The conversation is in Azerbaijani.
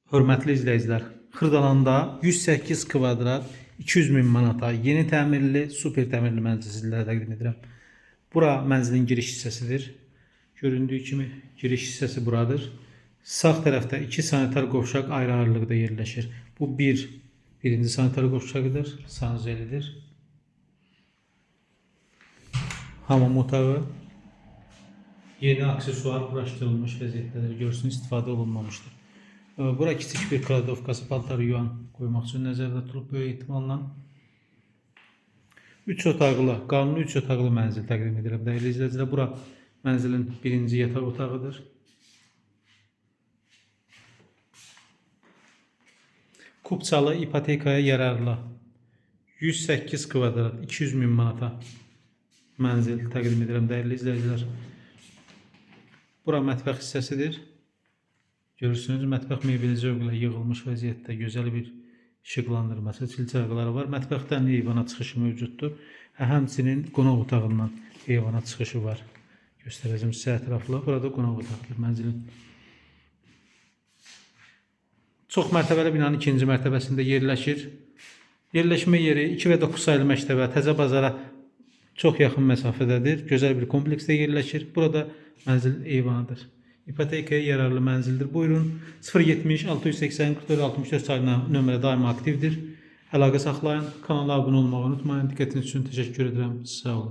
Hörmətli izləyicilər, Xırdalanda 108 kvadrat 200 min manata yeni təmirli, super təmirli mənzil sizlərə təqdim edirəm. Bura mənzilin giriş hissəsidir. Göründüyü kimi giriş hissəsi buradır. Sağ tərəfdə 2 sanitar qovşaq ayrı-ayrılıqda yerləşir. Bu birinci sanitar qovşağıdır, sanuzelidir. Hamam otağı. Yeni aksesuar quraşdırılmış vəziyyətdədir. Görsün, istifadə olunmamışdır. Bura kiçik bir kladovkası, paltar yuan qoymaq üçün nəzərdə tutulub böyük ehtimalla. 3 otaqlı, qanuni 3 otaqlı mənzil təqdim edirəm. Dəyərli izləyicilər, bura mənzilin birinci yataq otağıdır. Kupçalı, ipotekaya yararlı 108 kvadrat 200 min manata mənzil təqdim edirəm. Dəyərli izləyicilər, bura mətbəx hissəsidir. Görürsünüz, mətbəx mebeli zövqlə yığılmış vəziyyətdə, gözəl bir işıqlandırması, çilçarqıları var. Mətbəxdən eyvana çıxışı mövcuddur. Həmçinin qonaq otağından eyvana çıxışı var. Göstərəcəm sizə ətraflı. Burada qonaq otağıdır mənzilin. Çox mərtəbəli binanın ikinci mərtəbəsində yerləşir. Yerləşmə yeri 2 və 9 sayılı məktəbə, Təzə bazara çox yaxın məsafədədir. Gözəl bir kompleksdə yerləşir. Burada mənzil eyvanıdır. İpotekaya yararlı mənzildir. Buyurun, 070 680 44 64 sayılı nömrə daima aktivdir. Əlaqə saxlayın. Kanala abunə olmağı unutmayın. Diqqətiniz üçün təşəkkür edirəm. Sağ olun.